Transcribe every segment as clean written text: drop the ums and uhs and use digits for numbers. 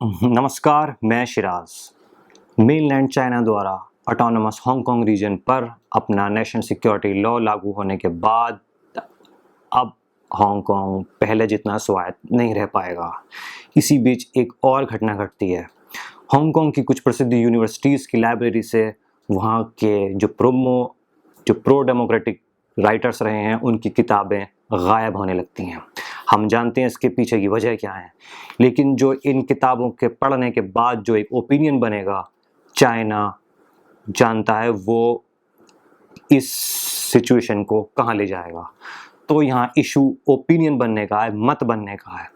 नमस्कार, मैं Siraj. Mainland China द्वारा ऑटोनोमस हांगकांग रीजन पर अपना नेशनल सिक्योरिटी लॉ लागू होने के बाद अब हांगकांग पहले जितना स्वायत्त नहीं रह पाएगा। इसी बीच एक और घटना घटती है। हांगकांग की कुछ प्रसिद्ध यूनिवर्सिटीज़ की लाइब्रेरी से वहाँ के जो प्रो डेमोक्रेटिक राइटर्स रहे हैं उनकी किताबें गायब होने लगती हैं। हम जानते हैं इसके पीछे की वजह क्या है, लेकिन जो इन किताबों के पढ़ने के बाद जो एक ओपिनियन बनेगा, चाइना जानता है वो इस सिचुएशन को कहाँ ले जाएगा। तो यहाँ इशू ओपिनियन बनने का है, मत बनने का है,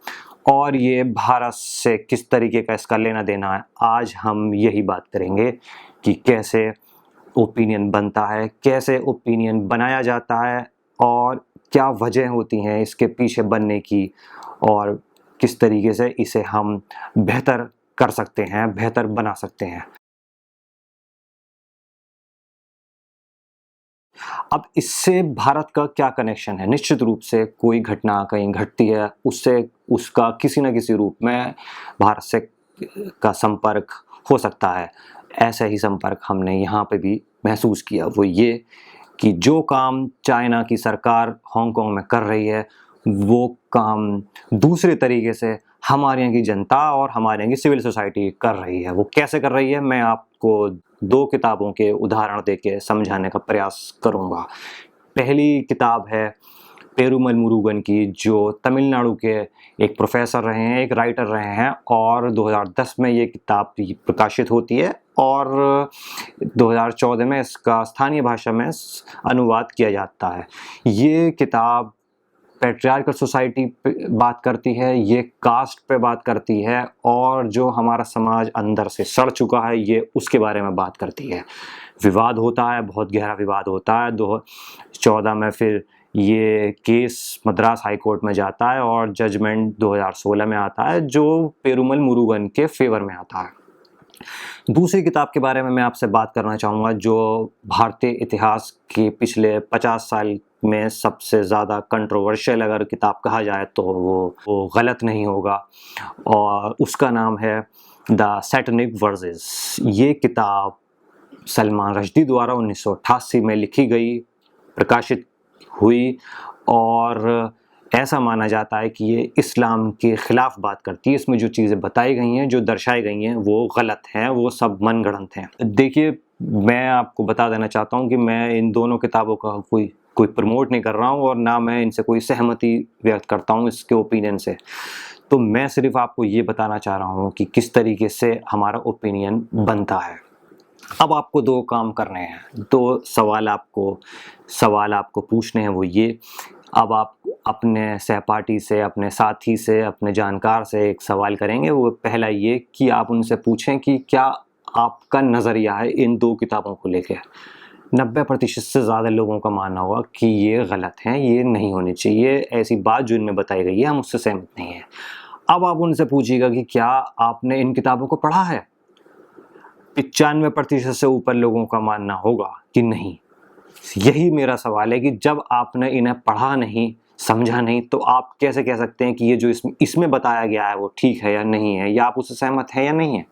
और ये भारत से किस तरीके का इसका लेना देना है। आज हम यही बात करेंगे कि कैसे ओपिनियन बनता है, कैसे ओपिनियन बनाया जाता है, और क्या वजह होती हैं इसके पीछे बनने की, और किस तरीके से इसे हम बेहतर कर सकते हैं, बेहतर बना सकते हैं। अब इससे भारत का क्या कनेक्शन है? निश्चित रूप से कोई घटना कहीं घटती है, उससे उसका किसी न किसी रूप में भारत से का संपर्क हो सकता है। ऐसा ही संपर्क हमने यहाँ पे भी महसूस किया। वो ये कि जो काम चाइना की सरकार हांगकांग में कर रही है, वो काम दूसरे तरीके से हमारे यहाँ की जनता और हमारे यहाँ की सिविल सोसाइटी कर रही है। वो कैसे कर रही है, मैं आपको दो किताबों के उदाहरण देके समझाने का प्रयास करूँगा। पहली किताब है पेरुमल मुरुगन की, जो तमिलनाडु के एक प्रोफेसर रहे हैं, एक राइटर रहे हैं, और 2010 में ये किताब प्रकाशित होती है और 2014 में इसका स्थानीय भाषा में अनुवाद किया जाता है। ये किताब पैट्रियार्कल सोसाइटी पे बात करती है, ये कास्ट पे बात करती है, और जो हमारा समाज अंदर से सड़ चुका है ये उसके बारे में बात करती है। विवाद होता है, बहुत गहरा विवाद होता है। 2014 में फिर ये केस मद्रास हाई कोर्ट में जाता है और जजमेंट 2016 में आता है, जो पेरुमल मुरुगन के फेवर में आता है। दूसरी किताब के बारे में मैं आपसे बात करना चाहूँगा, जो भारतीय इतिहास के पिछले 50 साल में सबसे ज़्यादा कंट्रोवर्शियल अगर किताब कहा जाए तो वो गलत नहीं होगा, और उसका नाम है द सैटनिक वर्सेस। ये किताब सलमान रश्दी द्वारा 1988 में लिखी गई, प्रकाशित हुई, और ऐसा माना जाता है कि ये इस्लाम के ख़िलाफ़ बात करती है। इसमें जो चीज़ें बताई गई हैं, जो दर्शाई गई हैं, वो गलत हैं, वो सब मनगढ़ंत हैं। देखिए, मैं आपको बता देना चाहता हूँ कि मैं इन दोनों किताबों का कोई प्रमोट नहीं कर रहा हूँ, और ना मैं इनसे कोई सहमति व्यक्त करता हूँ इसके ओपिनियन से। तो मैं सिर्फ आपको ये बताना चाह रहा हूँ कि किस तरीके से हमारा ओपिनियन बनता है। अब आपको दो काम करने हैं, दो सवाल आपको पूछने हैं। वो ये, अब आप अपने सहपाठी से, अपने साथी से, अपने जानकार से एक सवाल करेंगे। वो पहला ये कि आप उनसे पूछें कि क्या आपका नज़रिया है इन दो किताबों को लेकर। 90% से ज़्यादा लोगों का मानना होगा कि ये गलत हैं, ये नहीं होनी चाहिए, ऐसी बात जो इनमें बताई गई है हम उससे सहमत नहीं हैं। अब आप उनसे पूछिएगा कि क्या आपने इन किताबों को पढ़ा है। 95% से ऊपर लोगों का मानना होगा कि नहीं। यही मेरा सवाल है कि जब आपने इन्हें पढ़ा नहीं, समझा नहीं, तो आप कैसे कह सकते हैं कि ये जो इसमें बताया गया है वो ठीक है या नहीं है, या आप उससे सहमत हैं या नहीं है।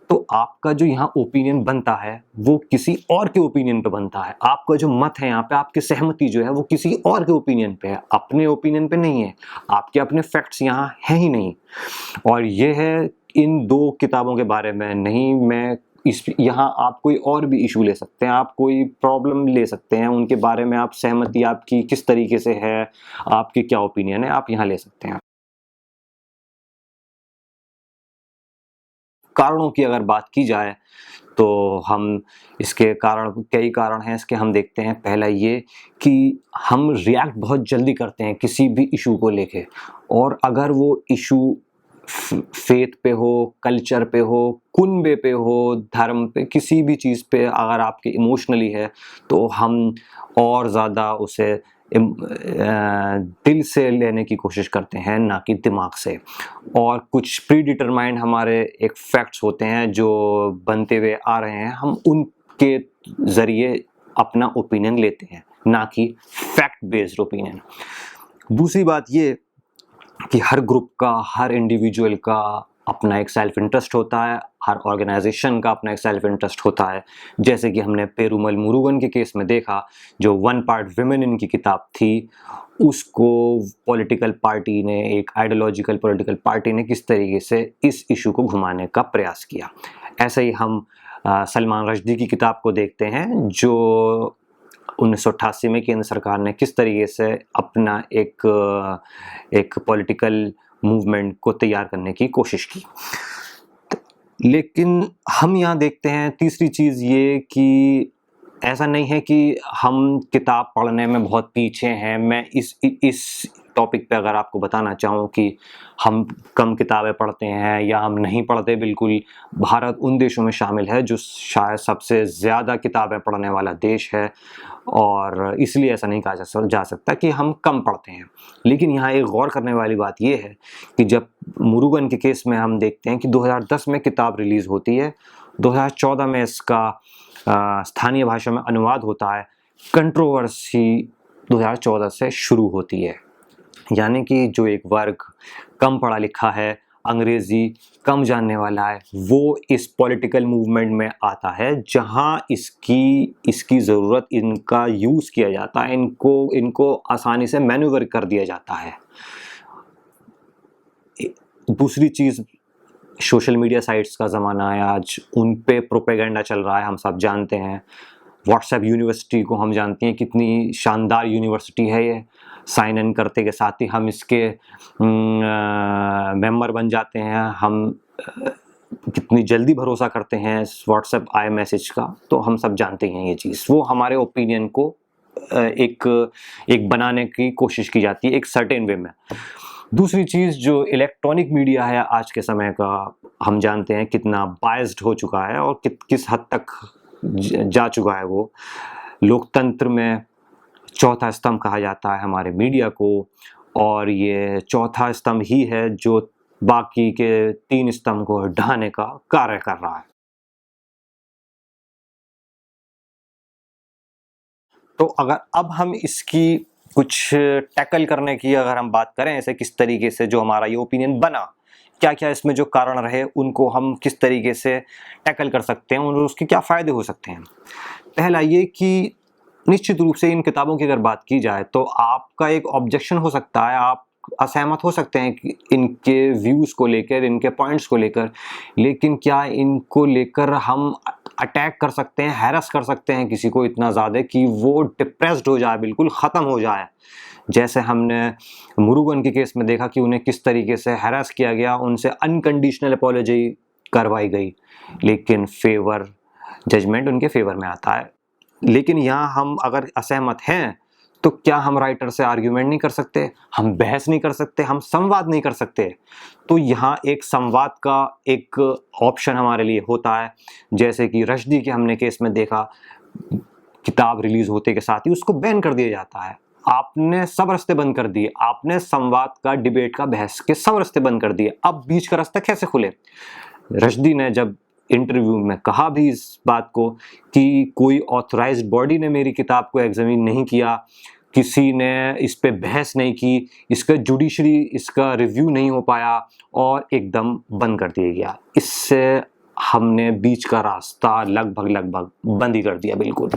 तो आपका जो यहाँ ओपिनियन बनता है वो किसी और के ओपिनियन पे बनता है। आपका जो मत है यहाँ पे, आपकी सहमति जो है वो किसी और के ओपिनियन पे है, अपने ओपिनियन पे नहीं है। आपके अपने फैक्ट्स यहाँ हैं ही नहीं। और ये है इन दो किताबों के बारे में नहीं। मैं यहाँ आप कोई और भी इशू ले सकते हैं, आप कोई प्रॉब्लम ले सकते हैं, उनके बारे में आप सहमति आपकी किस तरीके से है, आपकी क्या ओपिनियन है, आप यहाँ ले सकते हैं। कारणों की अगर बात की जाए तो हम इसके कई कारण हैं इसके, हम देखते हैं। पहला ये कि हम रिएक्ट बहुत जल्दी करते हैं किसी भी इशू को लेके, और अगर वो इशू फेथ पे हो, कल्चर पे हो, कुनबे पे हो, धर्म पे, किसी भी चीज़ पे अगर आपके इमोशनली है तो हम और ज़्यादा उसे दिल से लेने की कोशिश करते हैं, ना कि दिमाग से। और कुछ प्री डिटरमाइंड हमारे एक फैक्ट्स होते हैं जो बनते हुए आ रहे हैं, हम उनके ज़रिए अपना ओपिनियन लेते हैं, ना कि फैक्ट बेस्ड ओपिनियन। दूसरी बात ये कि हर ग्रुप का, हर इंडिविजुअल का अपना एक सेल्फ इंटरेस्ट होता है, हर ऑर्गेनाइजेशन का अपना एक सेल्फ इंटरेस्ट होता है। जैसे कि हमने पेरुमल मुरुगन के केस में देखा, जो वन पार्ट विमेन इनकी किताब थी, उसको पॉलिटिकल पार्टी ने, एक आइडियोलॉजिकल पॉलिटिकल पार्टी ने किस तरीके से इस इशू को घुमाने का प्रयास किया। ऐसे ही हम सलमान रश्दी की किताब को देखते हैं, जो 1988 में केंद्र सरकार ने किस तरीके से अपना एक पॉलिटिकल मूवमेंट को तैयार करने की कोशिश की। लेकिन हम यहाँ देखते हैं तीसरी चीज़ ये कि ऐसा नहीं है कि हम किताब पढ़ने में बहुत पीछे हैं। मैं इस टॉपिक पे अगर आपको बताना चाहूँ कि हम कम किताबें पढ़ते हैं या हम नहीं पढ़ते, बिल्कुल भारत उन देशों में शामिल है जो शायद सबसे ज़्यादा किताबें पढ़ने वाला देश है, और इसलिए ऐसा नहीं कहा जा सकता कि हम कम पढ़ते हैं। लेकिन यहाँ एक गौर करने वाली बात यह है कि जब मुरुगन के केस में हम देखते हैं कि 2010 में किताब रिलीज़ होती है, 2014 में इसका स्थानीय भाषा में अनुवाद होता है, कंट्रोवर्सी 2014 से शुरू होती है। यानी कि जो एक वर्ग कम पढ़ा लिखा है, अंग्रेज़ी कम जानने वाला है, वो इस पॉलिटिकल मूवमेंट में आता है जहां इसकी ज़रूरत, इनका यूज़ किया जाता है, इनको आसानी से मैन्यूवर कर दिया जाता है। दूसरी चीज़, सोशल मीडिया साइट्स का ज़माना है आज, उन पे प्रोपेगेंडा चल रहा है, हम सब जानते हैं। व्हाट्सएप यूनिवर्सिटी को हम जानते हैं कितनी शानदार यूनिवर्सिटी है ये। साइन इन करते के साथ ही हम इसके मेंबर बन जाते हैं। हम कितनी जल्दी भरोसा करते हैं इस व्हाट्सएप आई मैसेज का, तो हम सब जानते हैं ये चीज़। वो हमारे ओपिनियन को एक बनाने की कोशिश की जाती है एक सर्टेन वे में। दूसरी चीज़, जो इलेक्ट्रॉनिक मीडिया है आज के समय का, हम जानते हैं कितना बायस्ड हो चुका है और किस हद तक जा चुका है वो। लोकतंत्र में चौथा स्तंभ कहा जाता है हमारे मीडिया को, और ये चौथा स्तंभ ही है जो बाकी के 3 स्तंभ को ढाने का कार्य कर रहा है। तो अगर अब हम इसकी कुछ टैकल करने की अगर हम बात करें, ऐसे किस तरीके से जो हमारा ये ओपिनियन बना, क्या-क्या इसमें जो कारण रहे, उनको हम किस तरीके से टैकल कर सकते हैं और उसके क्या फ़ायदे हो सकते हैं। पहला ये कि निश्चित रूप से इन किताबों की अगर बात की जाए तो आपका एक ऑब्जेक्शन हो सकता है, आप असहमत हो सकते हैं कि इनके व्यूज़ को लेकर, इनके पॉइंट्स को लेकर, लेकिन क्या इनको लेकर हम अटैक कर सकते हैं, हैरेस कर सकते हैं किसी को इतना ज़्यादा कि वो डिप्रेस्ड हो जाए, बिल्कुल ख़त्म हो जाए। जैसे हमने मुरुगन के केस में देखा कि उन्हें किस तरीके से हैरेस किया गया, उनसे अनकंडीशनल अपॉलजी करवाई गई, लेकिन जजमेंट उनके फेवर में आता है। लेकिन यहाँ हम अगर असहमत हैं तो क्या हम राइटर से आर्ग्यूमेंट नहीं कर सकते, हम बहस नहीं कर सकते, हम संवाद नहीं कर सकते? तो यहाँ एक संवाद का एक ऑप्शन हमारे लिए होता है। जैसे कि रश्दी के हमने केस में देखा, किताब रिलीज होते के साथ ही उसको बैन कर दिया जाता है। आपने सब रास्ते बंद कर दिए, आपने संवाद का, डिबेट का, बहस के सब रास्ते बंद कर दिए, अब बीच का रास्ता कैसे खुले? रश्दी ने जब इंटरव्यू में कहा भी इस बात को कि कोई ऑथराइज्ड बॉडी ने मेरी किताब को एग्जामिन नहीं किया, किसी ने इस पे बहस नहीं की, इसका जुडिशरी इसका रिव्यू नहीं हो पाया और एकदम बंद कर दिया गया। इससे हमने बीच का रास्ता लगभग बंद ही कर दिया बिल्कुल।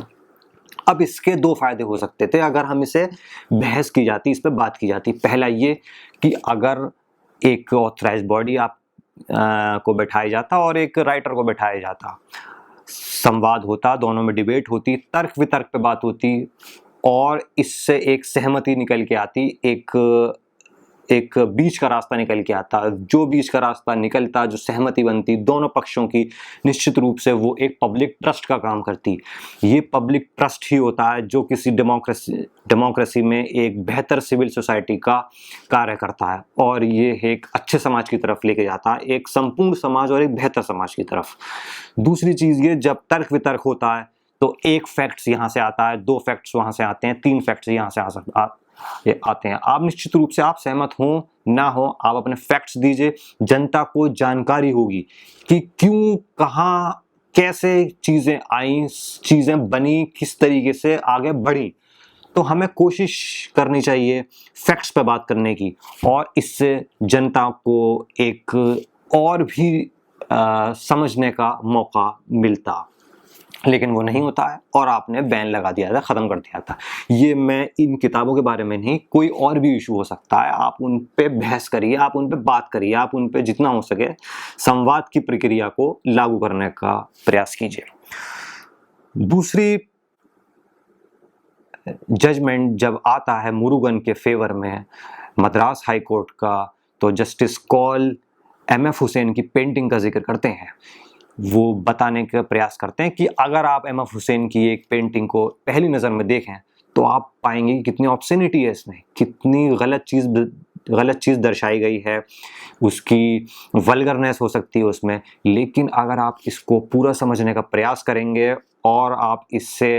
अब इसके 2 फायदे हो सकते थे अगर हम इसे बहस की जाती, इस पे बात की जाती। पहला ये कि अगर एक ऑथराइज्ड बॉडी आप को बैठाया जाता और एक राइटर को बैठाया जाता, संवाद होता, दोनों में डिबेट होती, तर्क वितर्क पे बात होती और इससे एक सहमति निकल के आती, एक बीच का रास्ता निकल के आता। जो बीच का रास्ता निकलता, जो सहमति बनती दोनों पक्षों की, निश्चित रूप से वो एक पब्लिक ट्रस्ट का काम करती। ये पब्लिक ट्रस्ट ही होता है जो किसी डेमोक्रेसी में एक बेहतर सिविल सोसाइटी का कार्य करता है और ये एक अच्छे समाज की तरफ लेके जाता है, एक संपूर्ण समाज और एक बेहतर समाज की तरफ। दूसरी चीज़ ये, जब तर्क वितर्क होता है तो एक फैक्ट्स यहाँ से आता है, 2 फैक्ट्स वहाँ से आते हैं, 3 फैक्ट्स यहाँ से आते हैं। आप निश्चित रूप से आप सहमत हो ना हो, आप अपने फैक्ट्स दीजिए, जनता को जानकारी होगी कि क्यों, कहाँ, कैसे चीज़ें आई, चीज़ें बनी, किस तरीके से आगे बढ़ी। तो हमें कोशिश करनी चाहिए फैक्ट्स पे बात करने की और इससे जनता को एक और भी समझने का मौका मिलता, लेकिन वो नहीं होता है और आपने बैन लगा दिया था, ख़त्म कर दिया था। ये मैं इन किताबों के बारे में नहीं, कोई और भी इशू हो सकता है, आप उन पे बहस करिए, आप उन पे बात करिए, आप उन पे जितना हो सके संवाद की प्रक्रिया को लागू करने का प्रयास कीजिए। दूसरी जजमेंट जब आता है मुरुगन के फेवर में मद्रास हाई कोर्ट का, तो जस्टिस कौल एमएफ हुसैन की पेंटिंग का जिक्र करते हैं। वो बताने का प्रयास करते हैं कि अगर आप एमएफ हुसैन की एक पेंटिंग को पहली नज़र में देखें तो आप पाएंगे कि कितनी ऑब्ससेनिटी है इसमें, कितनी गलत चीज़ दर्शाई गई है, उसकी वल्गरनेस हो सकती है उसमें। लेकिन अगर आप इसको पूरा समझने का प्रयास करेंगे और आप इससे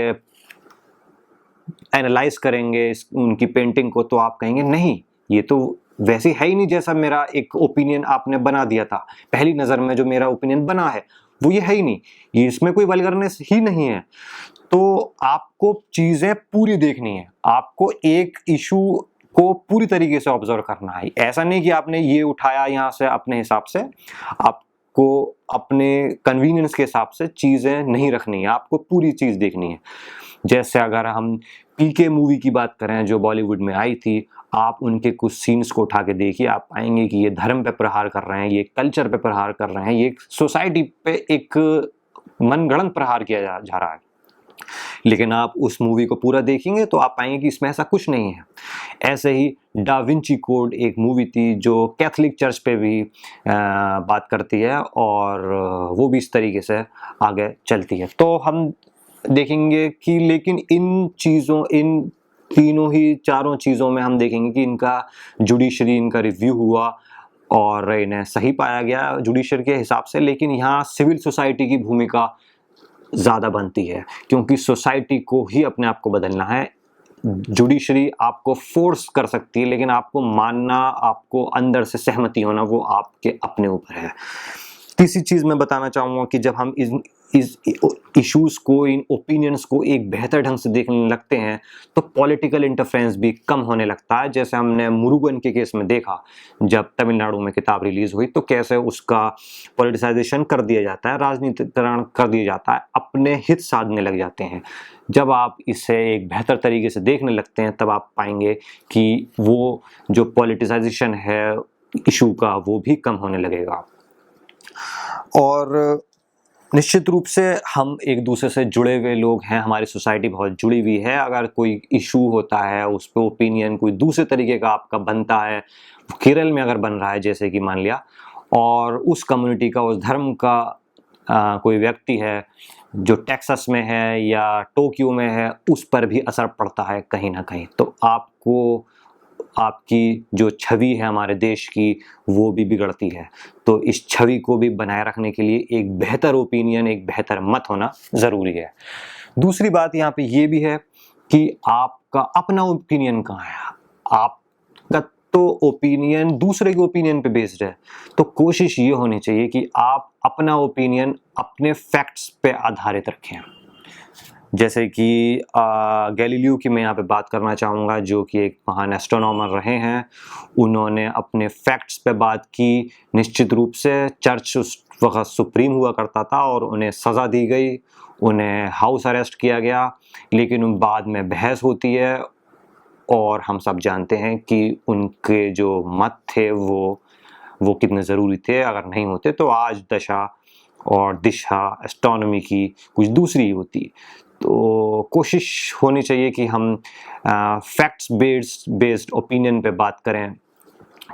एनालाइज करेंगे उनकी पेंटिंग को, तो आप कहेंगे नहीं, ये तो वैसी है ही नहीं जैसा मेरा एक ओपिनियन आपने बना दिया था। पहली नज़र में जो मेरा ओपिनियन बना है वो ये है ही नहीं, ये इसमें कोई वल्गरनेस ही नहीं है। तो आपको चीज़ें पूरी देखनी है, आपको एक इशू को पूरी तरीके से ऑब्जर्व करना है। ऐसा नहीं कि आपने ये उठाया यहाँ से अपने हिसाब से, आपको अपने कन्वीनियंस के हिसाब से चीज़ें नहीं रखनी है, आपको पूरी चीज़ देखनी है। जैसे अगर हम पीके मूवी की बात करें जो बॉलीवुड में आई थी, आप उनके कुछ सीन्स को उठा के देखिए, आप पाएंगे कि ये धर्म पे प्रहार कर रहे हैं, ये कल्चर पे प्रहार कर रहे हैं, ये सोसाइटी पे एक मनगढ़ंत प्रहार किया जा रहा है। लेकिन आप उस मूवी को पूरा देखेंगे तो आप पाएंगे कि इसमें ऐसा कुछ नहीं है। ऐसे ही डा विंची कोड एक मूवी थी जो कैथोलिक चर्च पे भी बात करती है और वो भी इस तरीके से आगे चलती है। तो हम देखेंगे कि लेकिन इन तीनों ही चारों चीज़ों में हम देखेंगे कि इनका जुडिशरी, इनका रिव्यू हुआ और इन्हें सही पाया गया जुडिशरी के हिसाब से। लेकिन यहाँ सिविल सोसाइटी की भूमिका ज़्यादा बनती है, क्योंकि सोसाइटी को ही अपने आप को बदलना है। जुडिशरी आपको फोर्स कर सकती है, लेकिन आपको मानना, आपको अंदर से सहमति होना, वो आपके अपने ऊपर है। तीसरी चीज़ मैं बताना चाहूँगा कि जब हम इस इश्यूज़ को, इन ओपिनियंस को एक बेहतर ढंग से देखने लगते हैं तो पॉलिटिकल इंटरफेरेंस भी कम होने लगता है। जैसे हमने मुरुगन के केस में देखा, जब तमिलनाडु में किताब रिलीज़ हुई तो कैसे उसका पॉलिटिसाइजेशन कर दिया जाता है, राजनीतिकरण कर दिया जाता है, अपने हित साधने लग जाते हैं। जब आप इसे एक बेहतर तरीके से देखने लगते हैं तब आप पाएंगे कि वो जो पॉलिटिसाइजेशन है इशू का, वो भी कम होने लगेगा। और निश्चित रूप से हम एक दूसरे से जुड़े हुए लोग हैं, हमारी सोसाइटी बहुत जुड़ी हुई है। अगर कोई इशू होता है, उस पर ओपिनियन कोई दूसरे तरीके का आपका बनता है, केरल में अगर बन रहा है जैसे कि मान लिया, और उस कम्युनिटी का, उस धर्म का कोई व्यक्ति है जो टेक्सास में है या टोक्यो में है, उस पर भी असर पड़ता है कहीं ना कहीं। तो आपको, आपकी जो छवि है हमारे देश की, वो भी बिगड़ती है। तो इस छवि को भी बनाए रखने के लिए एक बेहतर ओपिनियन, एक बेहतर मत होना ज़रूरी है। दूसरी बात यहाँ पे ये भी है कि आपका अपना ओपिनियन कहाँ है। आपका तो ओपिनियन दूसरे के ओपिनियन पे बेस्ड है, तो कोशिश ये होनी चाहिए कि आप अपना ओपिनियन अपने फैक्ट्स पे आधारित रखें। जैसे कि गैलीलियो की मैं यहाँ पे बात करना चाहूँगा, जो कि एक महान एस्ट्रोनॉमर रहे हैं। उन्होंने अपने फैक्ट्स पे बात की। निश्चित रूप से चर्च उस वक्त सुप्रीम हुआ करता था और उन्हें सज़ा दी गई, उन्हें हाउस अरेस्ट किया गया, लेकिन बाद में बहस होती है और हम सब जानते हैं कि उनके जो मत थे वो कितने ज़रूरी थे। अगर नहीं होते तो आज दशा और दिशा एस्ट्रोनॉमी की कुछ दूसरी होती। तो कोशिश होनी चाहिए कि हम फैक्ट्स बेस्ड ओपिनियन पे बात करें,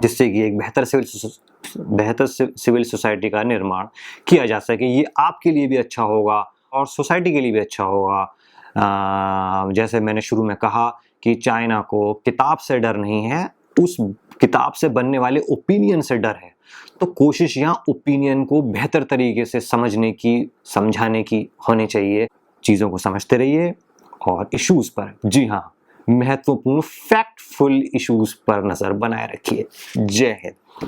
जिससे कि एक बेहतर सिविल सोसाइटी का निर्माण किया जा सके। ये आपके लिए भी अच्छा होगा और सोसाइटी के लिए भी अच्छा होगा। जैसे मैंने शुरू में कहा कि चाइना को किताब से डर नहीं है, उस किताब से बनने वाले ओपिनियन से डर है। तो कोशिश यहाँ ओपिनियन को बेहतर तरीके से समझने की, समझाने की होनी चाहिए। चीज़ों को समझते रहिए और इश्यूज़ पर, जी हाँ, महत्वपूर्ण फैक्टफुल इश्यूज़ पर नज़र बनाए रखिए। जय हिंद।